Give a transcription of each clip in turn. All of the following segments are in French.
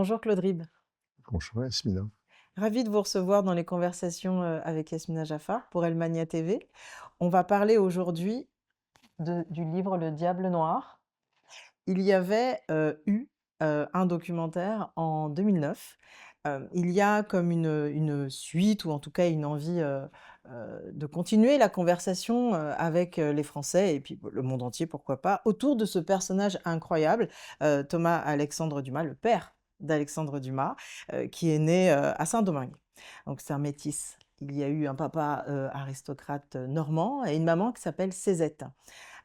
Bonjour Claude Rib. Bonjour Yasmina. Ravie de vous recevoir dans les conversations avec Yasmina Jaffar pour El Mania TV. On va parler aujourd'hui du livre Le Diable Noir. Il y avait eu un documentaire en 2009. Il y a comme une suite ou en tout cas une envie de continuer la conversation avec les Français et puis le monde entier, pourquoi pas, autour de ce personnage incroyable, Thomas Alexandre Dumas, le père d'Alexandre Dumas, qui est né à Saint-Domingue. Donc c'est un métis. Il y a eu un papa aristocrate normand et une maman qui s'appelle Césette.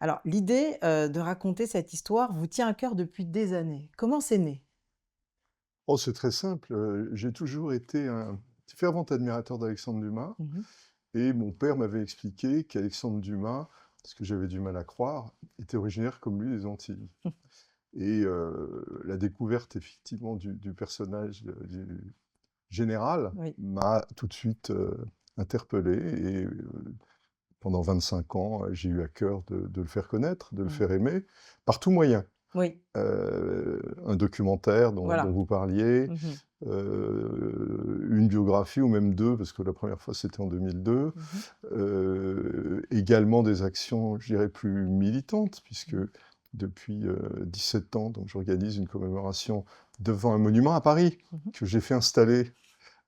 Alors, l'idée de raconter cette histoire vous tient à cœur depuis des années. Comment c'est né? Oh, c'est très simple, j'ai toujours été un fervent admirateur d'Alexandre Dumas Mmh. et mon père m'avait expliqué qu'Alexandre Dumas, ce que j'avais du mal à croire, était originaire comme lui des Antilles. Et la découverte effectivement du personnage, du général Oui. m'a tout de suite, interpellé et pendant 25 ans, j'ai eu à cœur de le faire connaître, de le Mmh. faire aimer, par tout moyen. Oui, Un documentaire dont voilà. vous parliez, Mmh mh. une biographie ou même 2 parce que la première fois c'était en 2002, Mmh. également des actions, je dirais, plus militantes puisque Mmh. depuis, 17 ans, donc j'organise une commémoration devant un monument à Paris Mmh. que j'ai fait installer,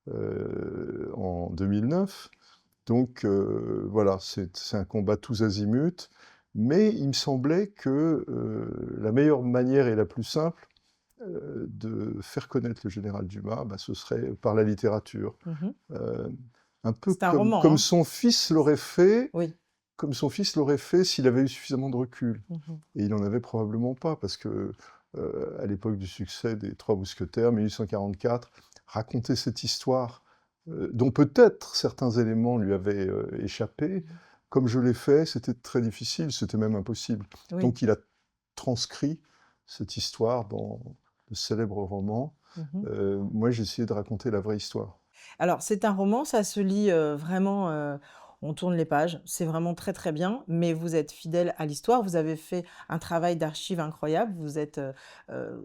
en 2009. Donc voilà, c'est un combat tous azimuts, mais il me semblait que, la meilleure manière et la plus simple, de faire connaître le général Dumas, bah, ce serait par la littérature. Mmh. Heu, un peu C'est un comme roman, comme hein? son fils l'aurait fait Oui. comme son fils l'aurait fait s'il avait eu suffisamment de recul. Mmh. Et il n'en avait probablement pas parce que, à l'époque du succès des Trois Mousquetaires, 1844, raconter cette histoire, dont peut-être certains éléments lui avaient, échappé, Mmh. comme je l'ai fait, c'était très difficile, c'était même impossible. Oui. Donc il a transcrit cette histoire dans le célèbre roman. Mmh. Moi, j'ai essayé de raconter la vraie histoire. Alors, c'est un roman, ça se lit vraiment, on tourne les pages, c'est vraiment très très bien, mais vous êtes fidèle à l'histoire, vous avez fait un travail d'archives incroyable, vous êtes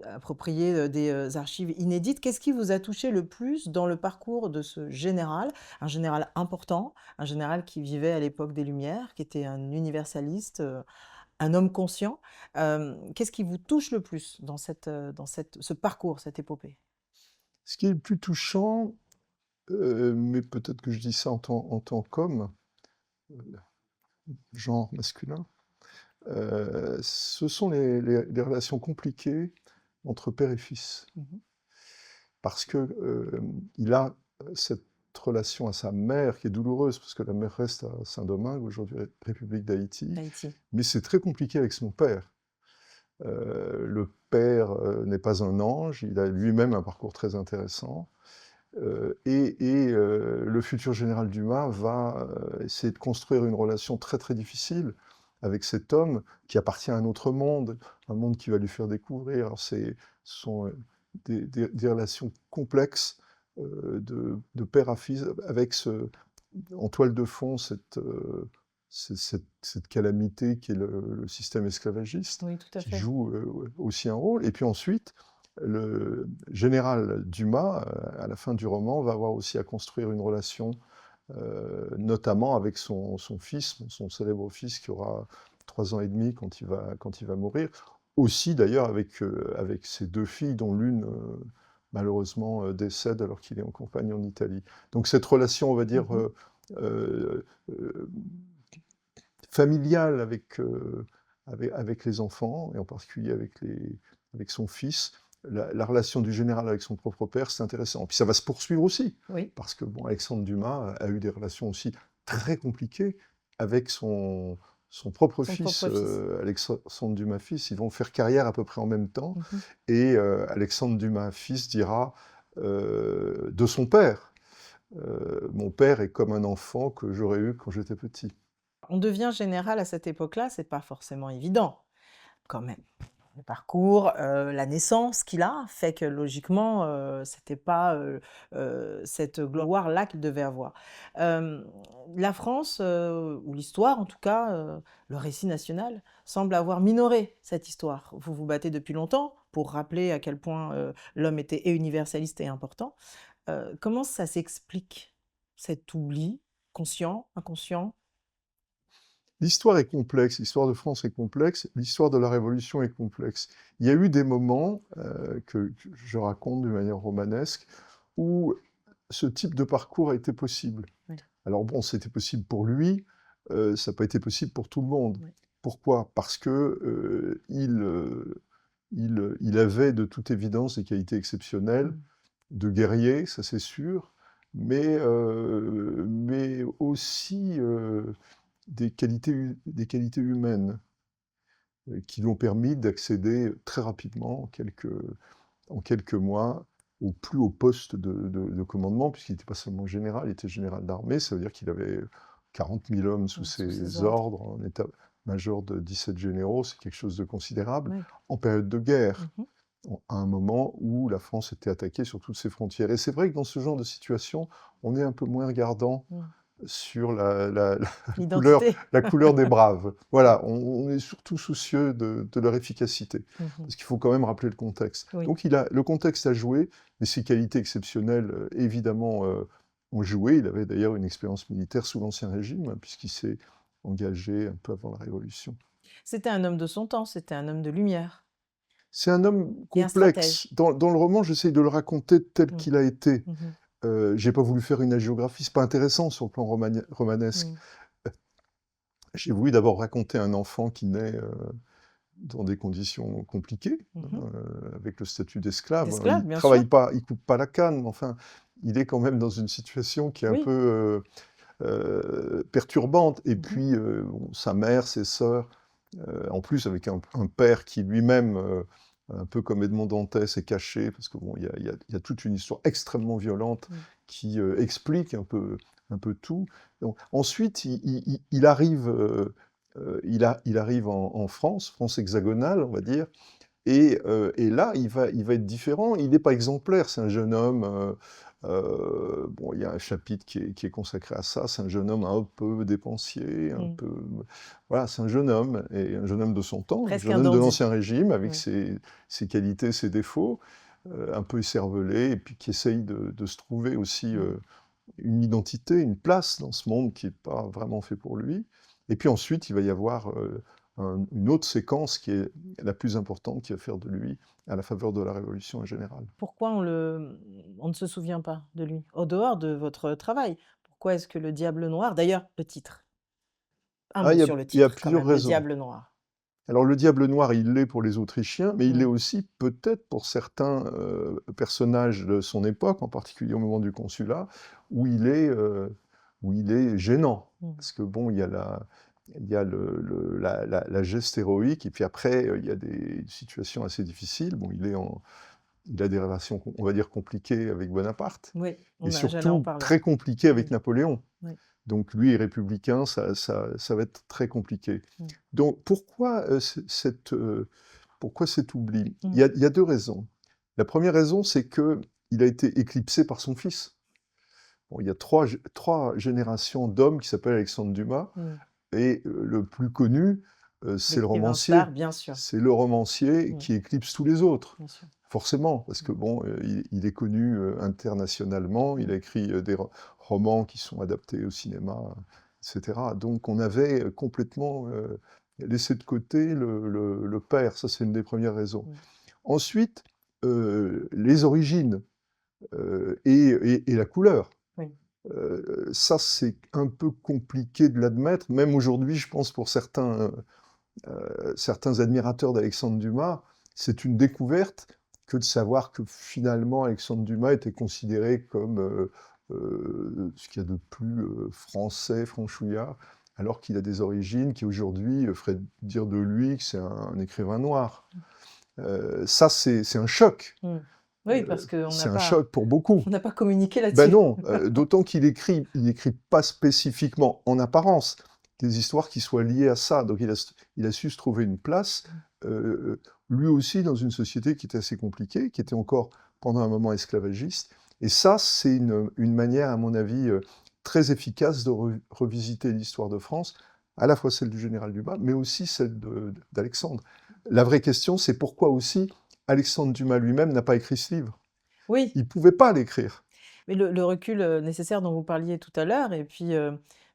approprié des archives inédites. Qu'est-ce qui vous a touché le plus dans le parcours de ce général, un général important, un général qui vivait à l'époque des Lumières, qui était un universaliste, un homme conscient? Qu'est-ce qui vous touche le plus dans ce parcours, cette épopée? Ce qui est le plus touchant, mais peut-être que je dis ça en tant qu'homme, heu, genre masculin, ce sont les relations compliquées entre père et fils. Mmh. Parce que, il a, cette relation à sa mère qui est douloureuse, parce que la mère reste à Saint-Domingue, aujourd'hui République d'Haïti, Haïti. mais c'est très compliqué avec son père. Le père, n'est pas un ange, il a lui-même un parcours très intéressant, le futur général Dumas va, essayer de construire une relation très, très difficile avec cet homme qui appartient à un autre monde, un monde qui va lui faire découvrir. Alors ce sont, des relations complexes, de père à fils avec en toile de fond cette calamité qui est le système esclavagiste, Oui, tout à qui fait. joue, aussi un rôle. Et puis ensuite, le général Dumas, à la fin du roman, va avoir aussi à construire une relation, notamment avec son fils, son célèbre fils qui aura 3 ans et demi quand il va mourir. Aussi d'ailleurs avec ses 2 filles dont l'une, malheureusement, décède alors qu'il est en campagne en Italie. Donc cette relation, on va dire, Mmh. heu heu, familiale avec les enfants et en particulier avec son fils. La relation du général avec son propre père, c'est intéressant. Puis ça va se poursuivre aussi, Oui, parce que bon, Alexandre Dumas a eu des relations aussi très compliquées avec son propre son fils, propre fils. Alexandre Dumas fils. Ils vont faire carrière à peu près en même temps Mmh. et Alexandre Dumas fils dira, de son père: «Mon père est comme un enfant que j'aurais eu quand j'étais petit». On devient général à cette époque-là, c'est pas forcément évident, quand même. Le parcours, la naissance qu'il a fait que logiquement, c'était pas, cette gloire-là qu'il devait avoir. Hem, la France, ou l'histoire en tout cas, le récit national semble avoir minoré cette histoire. Vous vous battez depuis longtemps pour rappeler à quel point, l'homme était et universaliste et important. Comment ça s'explique, cet oubli? Conscient, inconscient? L'histoire est complexe, l'histoire de France est complexe, l'histoire de la Révolution est complexe. Il y a eu des moments que je raconte d'une manière romanesque où ce type de parcours a été possible. Oui. Alors bon, c'était possible pour lui, ça n'a pas été possible pour tout le monde. Oui. Pourquoi? Parce que il avait de toute évidence des qualités exceptionnelles, Mmh. de guerrier, ça c'est sûr, mais aussi des qualités humaines qui lui ont permis d'accéder très rapidement, en quelques mois, au plus haut poste de commandement, puisqu'il n'était pas seulement général, il était général d'armée, ça veut dire qu'il avait 40 000 hommes sous Sous ses ses ordres. ordres, en état-major de 17 généraux, c'est quelque chose de considérable, Oui. en période de guerre, Mmh. à un moment où la France était attaquée sur toutes ses frontières. Et c'est vrai que dans ce genre de situation, on est un peu moins regardant Mmh. sur la couleur, L'identité. la couleur des braves. Voilà, on est surtout soucieux de leur efficacité, Mmh. parce qu'il faut quand même rappeler le contexte. Oui. Donc le contexte a joué, mais ses qualités exceptionnelles, évidemment, ont joué. Il avait d'ailleurs une expérience militaire sous l'Ancien Régime, hein, puisqu'il s'est engagé un peu avant la Révolution. C'était un homme de son temps, c'était un homme de lumière C'est un homme et un complexe. stratège. Dans le roman, j'essaye de le raconter tel Mmh. qu'il a été. Mmh. J'ai pas voulu faire une hagiographie, c'est pas intéressant sur le plan romanesque. Mmh. J'ai voulu d'abord raconter un enfant qui naît dans des conditions compliquées, Mmh. avec le statut d'esclave. D'esclave, Il bien sûr. travaille pas, il coupe pas la canne, mais enfin, il est quand même dans une situation qui est un Oui. peu perturbante. Et Mmh. puis, bon, sa mère, ses sœurs, en plus avec un père qui lui-même, un peu comme Edmond Dantès, est caché, parce que bon, il y a toute une histoire extrêmement violente Mmh. qui explique un peu tout. Donc, ensuite, il arrive, il arrive en France, France hexagonale, on va dire, et là, il va être différent. Il n'est pas exemplaire, c'est un jeune homme. Bon, il y a un chapitre qui est consacré à ça. C'est un jeune homme un peu dépensier, un Mmh. peu. Voilà, c'est un jeune homme, et un jeune homme de son temps, un Presque jeune un homme de dandy. l'Ancien Régime, avec Oui. ses qualités, ses défauts, un peu écervelé, et puis qui essaye de se trouver aussi Mmh. une identité, une place dans ce monde qui n'est pas vraiment fait pour lui. Et puis ensuite, il va y avoir une autre séquence qui est la plus importante, qui va faire de lui à la faveur de la Révolution en général. Pourquoi on ne se souvient pas de lui? Au dehors de votre travail. Pourquoi est-ce que Le Diable Noir d'ailleurs, le titre. Un Ah, mot sur le il y a titre quand plusieurs même, Le raisons. Diable Noir. Alors le Diable Noir, il l'est pour les Autrichiens, mais il l'est Mmh. aussi peut-être pour certains personnages de son époque, en particulier au moment du Consulat, où où il est gênant. Mmh. Parce que bon, il y a la geste héroïque, et puis après, il y a des situations assez difficiles. Bon, il a des relations, on va dire, compliquées avec Bonaparte, Oui, et j'allais en surtout parler. très compliquées avec Oui. Napoléon. Oui. Donc lui est républicain, ça va être très compliqué. Mmh. Donc pourquoi cet oubli? Mmh. Il y a deux raisons. La première raison, c'est qu'il a été éclipsé par son fils. Bon, il y a trois générations d'hommes qui s'appellent Alexandre Dumas, Mmh. et le plus connu, c'est le L'écrivain romancier. star, bien sûr. C'est le romancier Mmh. qui éclipse tous les autres. Bien sûr. Forcément, parce que bon, il est connu internationalement, il a écrit des romans qui sont adaptés au cinéma, etc. Donc on avait complètement laissé de côté le père, ça c'est une des premières raisons. Mmh. Ensuite, les origines et la couleur. Oui. Ça c'est un peu compliqué de l'admettre, même aujourd'hui je pense pour certains admirateurs d'Alexandre Dumas, c'est une découverte que de savoir que finalement Alexandre Dumas était considéré comme ce qu'il y a de plus français, franchouillard, alors qu'il a des origines qui aujourd'hui feraient dire de lui que c'est un écrivain noir. Ça, c'est un choc. Mmh. Oui, parce qu'on C'est n'a un pas choc pour beaucoup. on n'a pas communiqué Ben là-dessus. non, d'autant qu'il écrit pas spécifiquement en apparence des histoires qui soient liées à ça. Donc il a su se trouver une place, lui aussi dans une société qui était assez compliquée, qui était encore pendant un moment esclavagiste. Et ça, c'est une manière, à mon avis, très efficace de revisiter l'histoire de France, à la fois celle du général Dumas, mais aussi celle d'Alexandre. La vraie question, c'est pourquoi aussi Alexandre Dumas lui-même n'a pas écrit ce livre. Oui, Il ne pouvait pas l'écrire. mais le recul nécessaire dont vous parliez tout à l'heure, et puis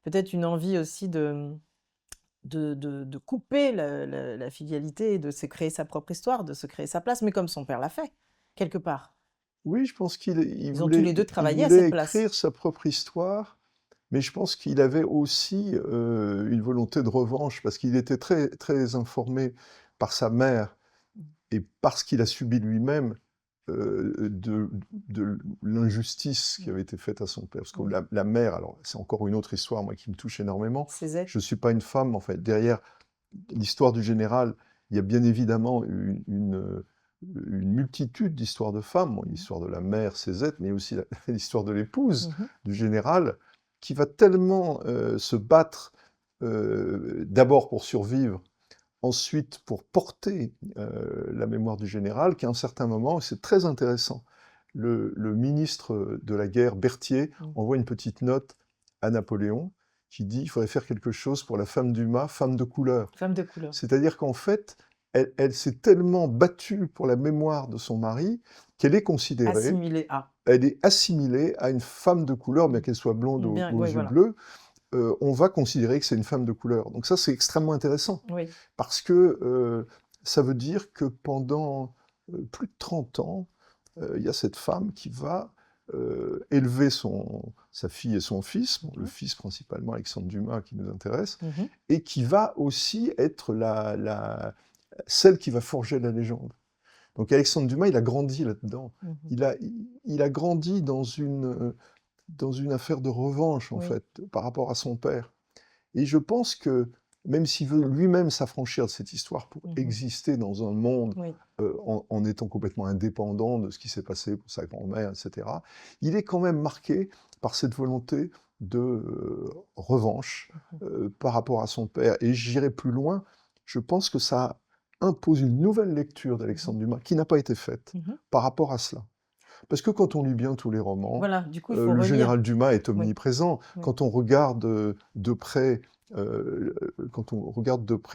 peut-être une envie aussi de couper la filialité, de se créer sa propre histoire, de se créer sa place, mais comme son père l'a fait, quelque part. Oui, je pense qu'il Ils ont tous les deux il travaillé à voulait cette place. écrire sa propre histoire, mais je pense qu'il avait aussi une volonté de revanche, parce qu'il était très, très informé par sa mère et parce qu'il a subi lui-même de l'injustice qui avait été faite à son père. Parce que Mm. la mère, alors c'est encore une autre histoire, moi, qui me touche énormément. Cézette. Je ne suis pas une femme, en fait. Derrière l'histoire du général, il y a bien évidemment une multitude d'histoires de femmes. Bon, l'histoire de la mère, Cézette, mais aussi l'histoire de l'épouse Mhm. du général, qui va tellement se battre d'abord pour survivre, ensuite pour porter la mémoire du général, qu'à un certain moment, et c'est très intéressant, le ministre de la guerre, Berthier, Mm. envoie une petite note à Napoléon qui dit il faudrait faire quelque chose pour la femme Dumas, femme de couleur. Femme de couleur. C'est-à-dire qu'en fait, elle s'est tellement battue pour la mémoire de son mari qu'elle est considérée, Assimilée à. elle est assimilée à une femme de couleur, bien qu'elle soit blonde Bien, aux oui, yeux voilà. bleus. On va considérer que c'est une femme de couleur. Donc ça, c'est extrêmement intéressant, Oui. parce que ça veut dire que pendant plus de 30 ans, il y a cette femme qui va élever sa fille et son fils, bon, le fils principalement Alexandre Dumas qui nous intéresse, Mhm. et qui va aussi être celle qui va forger la légende. Donc Alexandre Dumas, il a grandi là-dedans. Mhm. Il a grandi dans une affaire de revanche, en Oui. fait, par rapport à son père. Et je pense que, même s'il veut lui-même s'affranchir de cette histoire pour Mhm. exister dans un monde Oui. en étant complètement indépendant de ce qui s'est passé pour sa grand-mère, etc., il est quand même marqué par cette volonté de revanche par rapport à son père. Et j'irai plus loin, je pense que ça impose une nouvelle lecture d'Alexandre Dumas qui n'a pas été faite Mhm. par rapport à cela. Parce que quand on lit bien tous les romans, Voilà, du coup, il faut le relire. général Dumas est Oui. omniprésent. Oui. Quand on regarde de près, le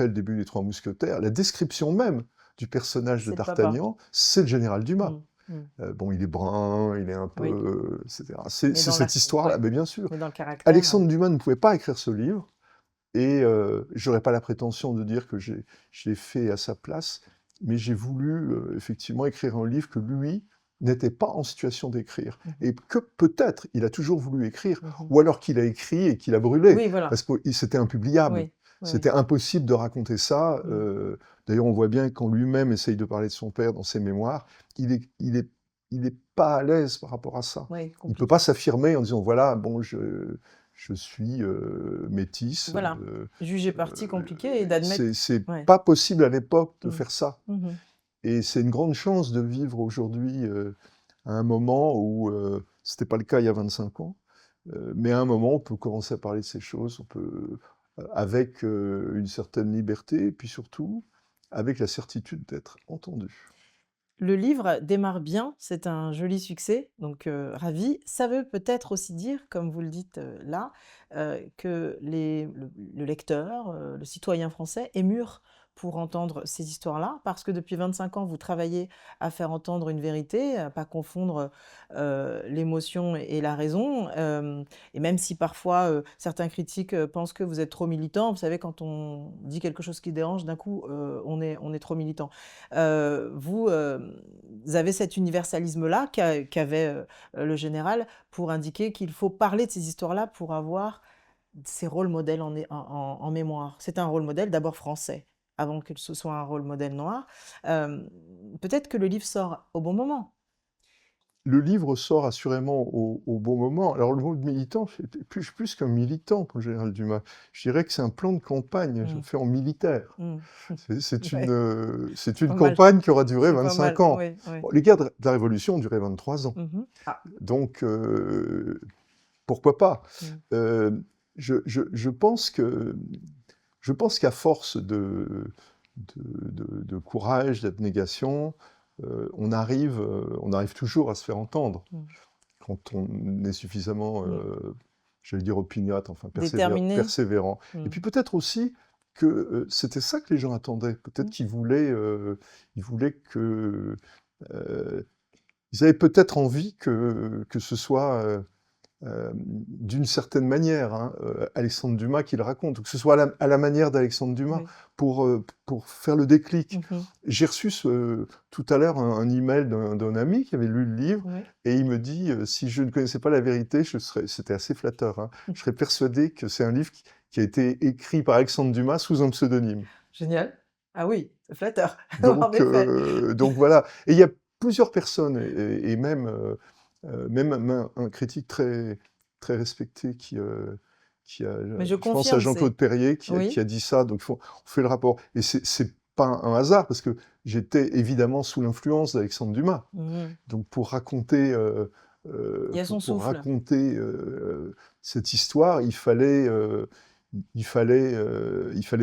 début des Trois Mousquetaires, la description même du personnage de C'est le papa. D'Artagnan, c'est le général Dumas. Mm. Bon, il est brun, il est un peu, Oui. etc. C'est Mais dans cette histoire-là, ouais. mais bien sûr. Mais dans le caractère. Alexandre Dumas ne pouvait pas écrire ce livre, et j'aurais pas la prétention de dire que je l'ai fait à sa place, mais j'ai voulu effectivement écrire un livre que lui n'était pas en situation d'écrire, et que peut-être il a toujours voulu écrire, ou alors qu'il a écrit et qu'il a brûlé, Oui, voilà. parce que c'était impubliable. Oui. Oui. C'était impossible de raconter ça. D'ailleurs, on voit bien quand lui-même essaye de parler de son père dans ses mémoires, il est pas à l'aise par rapport à ça. Oui, Il ne peut compliqué. pas s'affirmer en disant voilà, bon, je suis métisse. Voilà. Juger parti compliqué et d'admettre. C'est Ouais. pas possible à l'époque de Mm. faire ça. Mhm. Et c'est une grande chance de vivre aujourd'hui à un moment où c'était pas le cas il y a 25 ans, mais à un moment on peut commencer à parler de ces choses, on peut avec une certaine liberté, et puis surtout avec la certitude d'être entendu. Le livre démarre bien, c'est un joli succès, donc ravi. Ça veut peut-être aussi dire, comme vous le dites là, que le lecteur, le citoyen français est mûr pour entendre ces histoires-là, parce que depuis 25 ans, vous travaillez à faire entendre une vérité, à pas confondre l'émotion et la raison. Et même si parfois certains critiques pensent que vous êtes trop militant, vous savez, quand on dit quelque chose qui dérange, d'un coup, on est trop militant. Vous avez cet universalisme-là qu'avait le général pour indiquer qu'il faut parler de ces histoires-là pour avoir ces rôles modèles en mémoire. C'est un rôle modèle d'abord français, avant que ce soit un rôle modèle noir. Peut-être que le livre sort au bon moment. Le livre sort assurément au bon moment. Alors le mot de militant, c'est plus qu'un militant pour le général Dumas. Je dirais que c'est un plan de campagne fait en militaire. Mm. C'est Ouais, une pas mal. campagne qui aura duré C'est pas 25 mal, ans. oui, oui. Bon, les guerres de la Révolution ont duré 23 ans. Ah. Donc, pourquoi pas? Mm. Je pense qu'à force de courage, d'abnégation, on arrive toujours à se faire entendre. Quand on est suffisamment, j'allais dire opiniâtre, enfin Déterminé. persévérant. Et puis peut-être aussi que c'était ça que les gens attendaient. Peut-être ils voulaient que... ils avaient peut-être envie que ce soit d'une certaine manière, hein, Alexandre Dumas qui le raconte, que ce soit à la manière d'Alexandre Dumas, Oui. pour faire le déclic. Mmh. J'ai reçu tout à l'heure un email d'un ami qui avait lu le livre, Oui. et il me dit, si je ne connaissais pas la vérité, c'était assez flatteur, hein, je serais persuadé que c'est un livre qui a été écrit par Alexandre Dumas sous un pseudonyme. Génial. Ah oui, c'est flatteur, en Donc, effet. donc voilà. Et il y a plusieurs personnes, et même, même un critique très, très respecté qui a, Mais je je pense à confirme, Jean-Claude c'est Perrier, qui oui? a dit ça. Donc on fait le rapport. Et c'est pas un hasard, parce que j'étais évidemment sous l'influence d'Alexandre Dumas. Mmh. Donc Il y a son pour souffle. raconter cette histoire, il fallait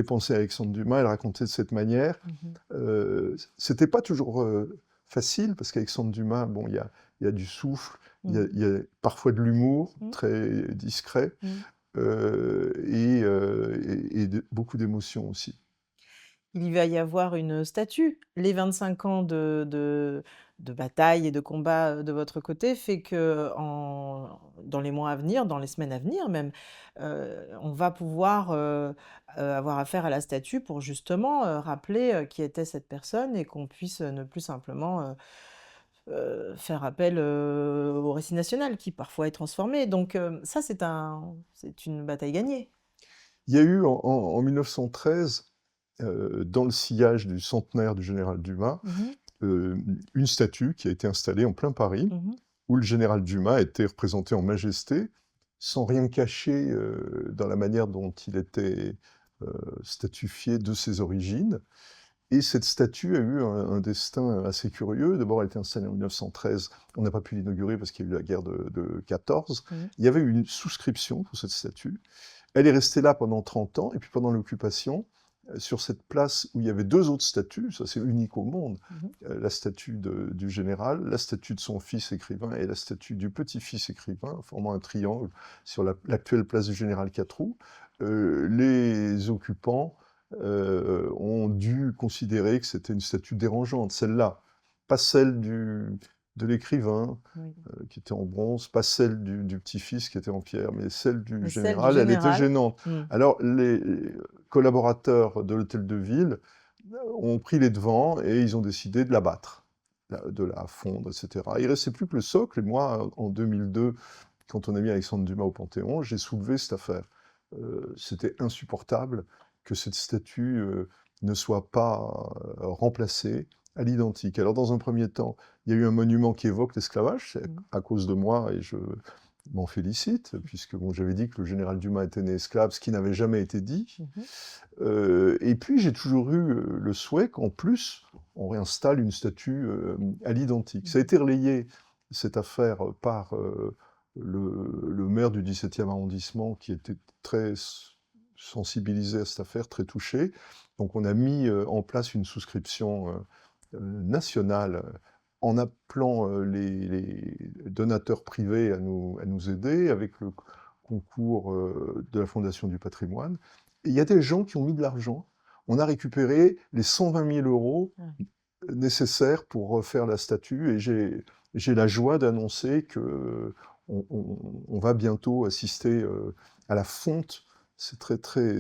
penser à Alexandre Dumas et le raconter de cette manière. Mmh. C'était pas toujours facile, parce qu'Alexandre Dumas, bon, il y a du souffle, Mmh. il y a parfois de l'humour Mmh. très discret, Mmh. et beaucoup d'émotions aussi. Il va y avoir une statue. Les 25 ans de bataille et de combat, de votre côté fait que dans les mois à venir, dans les semaines à venir même, on va pouvoir, avoir affaire à la statue pour justement, rappeler, qui était cette personne et qu'on puisse, ne plus simplement, faire appel, au récit national qui parfois est transformé. Donc, ça c'est une bataille gagnée. Il y a eu en 1913, dans le sillage du centenaire du général Dumas, Mmh. une statue qui a été installée en plein Paris, Mmh. où le général Dumas était représenté en majesté, sans rien cacher dans la manière dont il était statufié de ses origines. Et cette statue a eu un destin assez curieux. D'abord, elle a été installée en 1913. On n'a pas pu l'inaugurer parce qu'il y a eu la guerre de 14. Mmh. Il y avait eu une souscription pour cette statue. Elle est restée là pendant 30 ans, et puis pendant l'occupation, sur cette place où il y avait deux autres statues, ça c'est unique au monde, Mmh. la statue du général, la statue de son fils écrivain et la statue du petit-fils écrivain, formant un triangle sur l'actuelle place du général Catroux. Les occupants ont dû considérer que c'était une statue dérangeante, celle-là, pas celle de l'écrivain, Oui. qui était en bronze, pas celle du petit-fils qui était en pierre, mais celle du Mais celle du général, elle était général? gênante. Mmh. Alors les collaborateurs de l'hôtel de ville ont pris les devants et ils ont décidé de la battre, de la fondre, etc. Il ne restait plus que le socle, et moi, en 2002, quand on a mis Alexandre Dumas au Panthéon, j'ai soulevé cette affaire. C'était insupportable que cette statue ne soit pas remplacée à l'identique. Alors dans un premier temps, il y a eu un monument qui évoque l'esclavage, c'est Mmh. à cause de moi, et je m'en félicite, puisque bon, j'avais dit que le général Dumas était né esclave, ce qui n'avait jamais été dit. Mmh. Et puis j'ai toujours eu le souhait qu'en plus, on réinstalle une statue à l'identique. Ça a Mmh. été relayé, cette affaire, par le maire du 17e arrondissement, qui était très sensibilisé à cette affaire, très touché. Donc on a mis en place une souscription nationale, en appelant les donateurs privés à nous aider, avec le concours de la Fondation du patrimoine. Et il y a des gens qui ont mis de l'argent. On a récupéré les 120 000 euros Ah. nécessaires pour refaire la statue, et j'ai la joie d'annoncer que on va bientôt assister à la fonte, c'est très, très,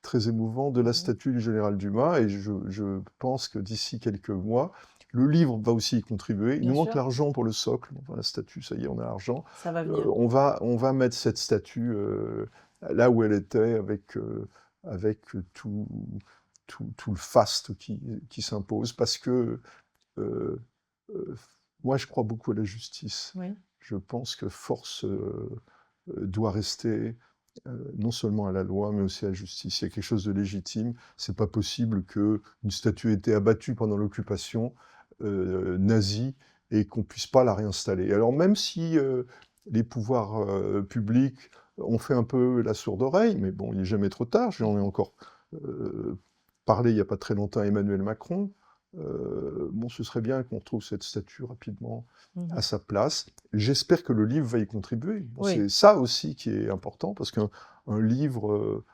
très émouvant, de la Mmh. statue du général Dumas, et je pense que d'ici quelques mois, le livre va aussi y contribuer. Il Bien nous manque sûr, l'argent pour le socle. Enfin, la statue, ça y est, on a l'argent. ça va venir. On va mettre cette statue là où elle était, avec tout le faste qui s'impose, parce que euh, euh, moi, je crois beaucoup à la justice. Oui. Je pense que force doit rester non seulement à la loi, mais aussi à la justice. Il y a quelque chose de légitime. C'est pas possible qu'une statue ait été abattue pendant l'occupation nazie et qu'on puisse pas la réinstaller. Alors même si les pouvoirs publics ont fait un peu la sourde oreille, mais bon, il n'est jamais trop tard. J'en ai encore euh, parlé il n'y a pas très longtemps à Emmanuel Macron. Bon, ce serait bien qu'on retrouve cette statue rapidement à Mmh. sa place. J'espère que le livre va y contribuer. Bon, Oui. c'est ça aussi qui est important, parce qu'un livre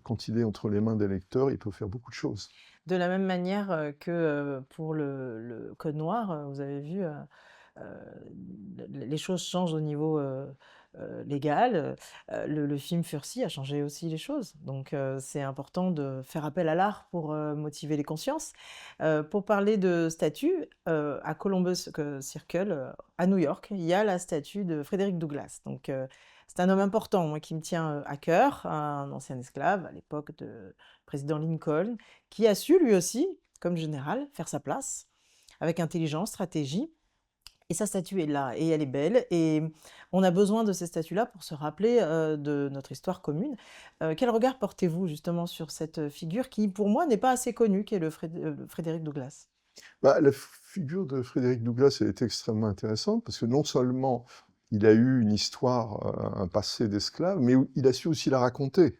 quand il est entre les mains des lecteurs, il peut faire beaucoup de choses. De la même manière, que, pour le code noir, vous avez vu, les choses changent au niveau, légal, le film Furcy a changé aussi les choses. Donc c'est important de faire appel à l'art pour, motiver les consciences. Pour parler de statues, à Columbus Circle, à New York, il y a la statue de Frédéric Douglass. Donc c'est un homme important, moi, qui me tient, à cœur, un ancien esclave à l'époque de président Lincoln, qui a su lui aussi, comme général, faire sa place avec intelligence, stratégie. Et sa statue est là et elle est belle et on a besoin de ces statues-là pour se rappeler, de notre histoire commune. Quel regard portez-vous justement sur cette figure qui, pour moi, n'est pas assez connue, qui est le Frédéric Douglass? Bah, la figure de Frédéric Douglass, elle est extrêmement intéressante parce que non seulement il a eu une histoire, un passé d'esclave, mais il a su aussi la raconter.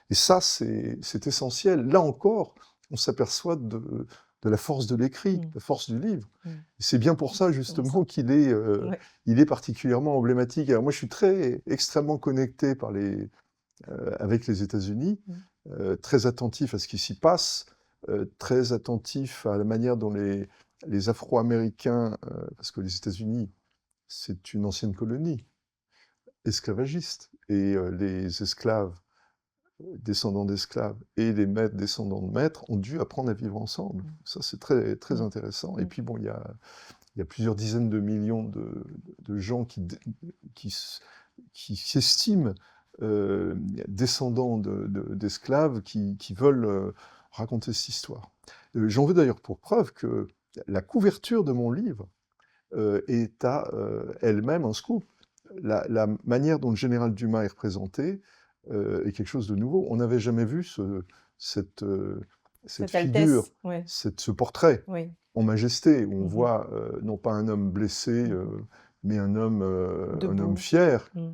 Et ça, c'est essentiel. Là encore, on s'aperçoit de la force de l'écrit, Mmh. la force du livre. Mmh. Et c'est bien pour ça, Exactement ça. justement, Ouais. il est particulièrement emblématique. Alors moi, je suis extrêmement connecté avec les États-Unis, Mmh. très attentif à ce qui s'y passe, très attentif à la manière dont les Afro-Américains, parce que les États-Unis, c'est une ancienne colonie esclavagiste, et les esclaves descendants d'esclaves et les maîtres descendants de maîtres ont dû apprendre à vivre ensemble. Mmh. Ça, c'est très, très Mmh. intéressant. Et Mmh. puis, bon, il y a plusieurs dizaines de millions de gens qui, qui s'estiment descendants d'esclaves qui veulent raconter cette histoire. J'en veux d'ailleurs pour preuve que la couverture de mon livre est à elle-même un scoop. La manière dont le général Dumas est représenté est quelque chose de nouveau. On n'avait jamais vu cette, cette Cette figure, altesse, ouais, ce portrait oui. en majesté, où on Mmh. voit non pas un homme blessé, Mmh. mais un homme Debout. fier, Mmh.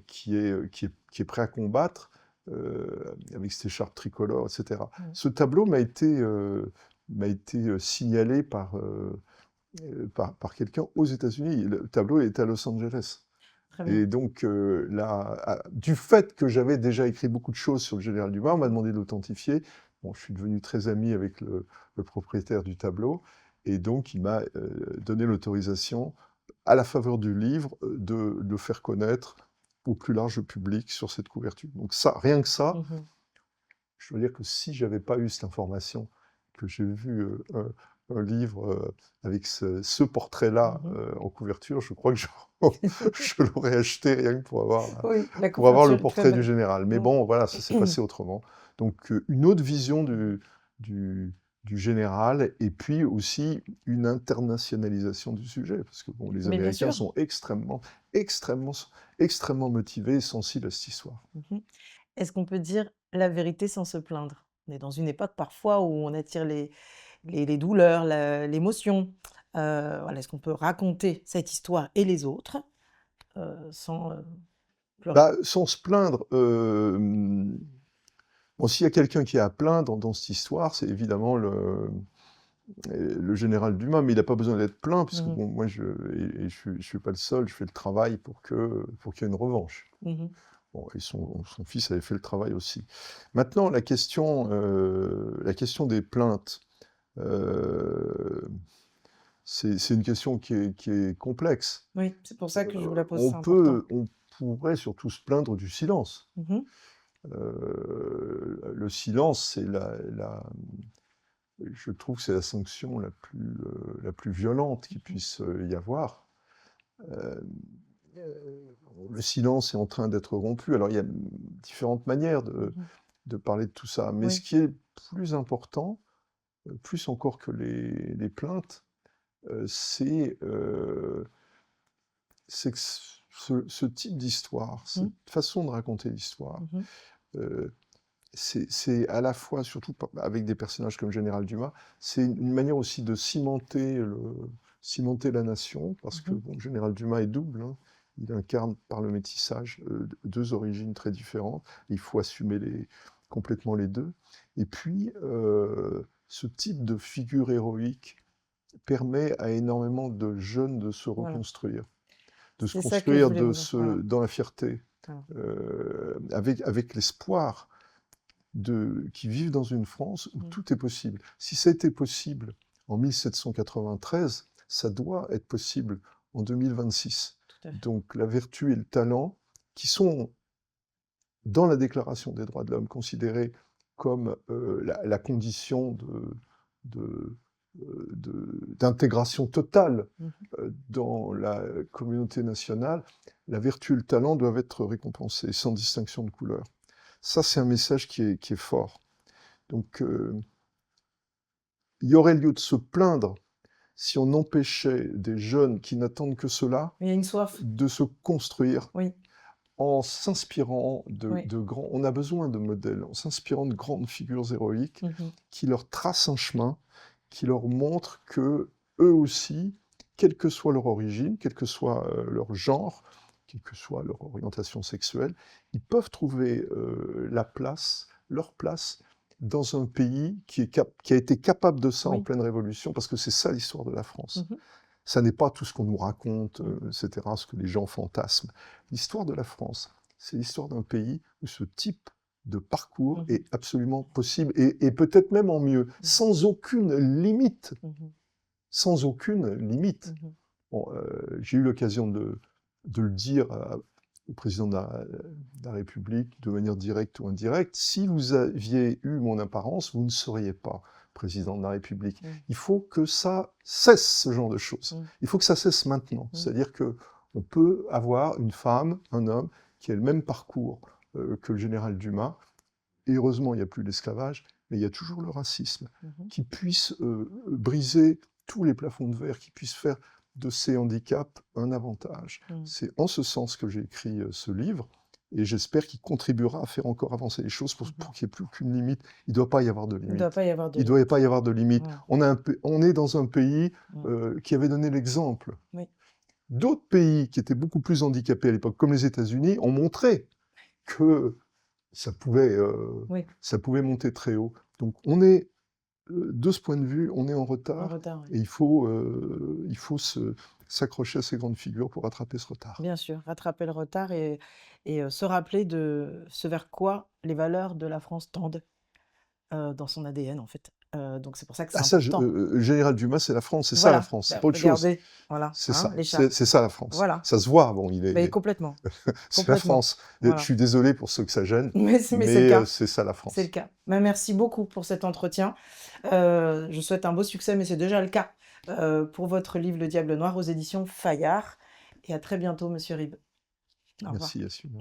qui est prêt à combattre, avec cette écharpe tricolore, etc. Mmh. Ce tableau m'a été signalé par quelqu'un aux États-Unis. Le tableau est à Los Angeles. Très bien. Et donc, là, du fait que j'avais déjà écrit beaucoup de choses sur le général Dumas, on m'a demandé de l'authentifier. Bon, je suis devenu très ami avec le propriétaire du tableau, et donc il m'a donné l'autorisation, à la faveur du livre, de le faire connaître au plus large public sur cette couverture. Donc ça, rien que ça, Mmh. je dois dire que si j'avais pas eu cette information, que j'ai vu un livre avec ce portrait-là Mmh. en couverture, je crois que je l'aurais acheté rien que Oui, la pour avoir le couverture est très portrait du belle. général. Mais Mmh. bon, voilà, ça s'est passé autrement. Donc une autre vision du, du général, et puis aussi une internationalisation du sujet, parce que bon, les Mais bien Américains sûr. sont extrêmement, extrêmement motivés et sensibles à cette histoire. Mmh. Est-ce qu'on peut dire la vérité sans se plaindre? On est dans une époque parfois où on attire les douleurs, l'émotion. Voilà, est-ce qu'on peut raconter cette histoire et les autres, sans, pleurer? Bah, sans se plaindre, bon, s'il y a quelqu'un qui est à plaindre dans cette histoire, c'est évidemment le général Dumas, mais il n'a pas besoin d'être plaint, parce que Mmh. bon, moi, je suis pas le seul, je fais le travail pour qu'il y ait une revanche. Mmh. Bon, et son fils avait fait le travail aussi. Maintenant, la question des plaintes, euh, c'est une question qui est complexe. Oui, c'est pour ça que je vous la pose, On c'est important. on pourrait surtout se plaindre du silence. Mmh. Le silence, je trouve que c'est la sanction la plus violente qu'il Mmh. puisse y avoir. Euh, le silence est en train d'être rompu. Alors, il y a différentes manières Mmh. de parler de tout ça, mais ce Oui, qui est plus important, plus encore que les plaintes, c'est que ce type d'histoire, mmh, cette façon de raconter l'histoire, mmh, euh, c'est à la fois, surtout avec des personnages comme Général Dumas, c'est une manière aussi de cimenter la nation, parce que mmh, bon, Général Dumas est double, hein. Il incarne par le métissage deux origines très différentes. Il faut assumer complètement les deux. Et puis, ce type de figure héroïque permet à énormément de jeunes de se voilà. reconstruire, de se C'est ça que je construire voulais vous dire, voilà. dans la fierté. Voilà. avec l'espoir qui vivent dans une France où Mmh. tout est possible. Si ça a été possible en 1793, ça doit être possible en 2026. Tout à fait. Donc la vertu et le talent, qui sont dans la Déclaration des droits de l'homme considérés comme la condition d'intégration totale Mmh. dans la communauté nationale, la vertu et le talent doivent être récompensés sans distinction de couleur. Ça, c'est un message qui est fort. Donc, il y aurait lieu de se plaindre si on empêchait des jeunes qui n'attendent que cela Il y a une soif. de se construire Oui, en s'inspirant oui. de grands... On a besoin de modèles, en s'inspirant de grandes figures héroïques Mmh. qui leur tracent un chemin, qui leur montrent que eux aussi, quelle que soit leur origine, quel que soit leur genre, quelle que soit leur orientation sexuelle, ils peuvent trouver leur place dans un pays qui a été capable de ça en Oui. pleine révolution, parce que c'est ça l'histoire de la France. Mmh. Ça n'est pas tout ce qu'on nous raconte, Mmh. etc., ce que les gens fantasment. L'histoire de la France, c'est l'histoire d'un pays où ce type de parcours Mmh. est absolument possible, et peut-être même en mieux, sans aucune limite. Mmh. Sans aucune limite. Mmh. Bon, j'ai eu l'occasion de le dire au président de la République, de manière directe ou indirecte: si vous aviez eu mon apparence, vous ne seriez pas président de la République. Mmh. Il faut que ça cesse, ce genre de choses. Mmh. Il faut que ça cesse maintenant. Mmh. C'est-à-dire qu'on peut avoir une femme, un homme, qui a le même parcours que le général Dumas, et heureusement, il n'y a plus l'esclavage, mais il y a toujours le racisme, Mmh. qui puisse briser tous les plafonds de verre, qui puisse faire de ces handicaps un avantage. Mmh. C'est en ce sens que j'ai écrit ce livre, et j'espère qu'il contribuera à faire encore avancer les choses pour qu'il n'y ait plus aucune limite. Il ne doit pas y avoir de Il ne limite. doit pas y avoir de Il ne doit limite. pas y avoir de limite. Voilà. On est dans un pays Mmh. qui avait donné l'exemple. Oui. D'autres pays qui étaient beaucoup plus handicapés à l'époque, comme les États-Unis, ont montré que ça pouvait, Oui. ça pouvait monter très haut. Donc on est, de ce point de vue, on est en En retard, retard, oui. et il faut s'accrocher à ces grandes figures pour rattraper ce retard. Bien sûr, rattraper le retard et se rappeler de ce vers quoi les valeurs de la France tendent, dans son ADN, en fait. Donc c'est pour ça que c'est Ah ça, important. Général Dumas, c'est la France, c'est ça la Voilà, France, c'est bah, pas autre chose. regardez, voilà, C'est hein, ça, l'écharpe. c'est ça la France. Voilà, Ça se voit, bon, mais complètement, c'est la complètement. France. Je Voilà. suis désolé pour ceux que ça gêne, Mais c'est le mais cas, c'est ça la France. c'est le cas. Bah, merci beaucoup pour cet entretien. Je souhaite un beau succès, mais c'est déjà le cas, pour votre livre Le Diable Noir aux éditions Fayard et à très bientôt monsieur Ribes. Au revoir. Merci Yasmina.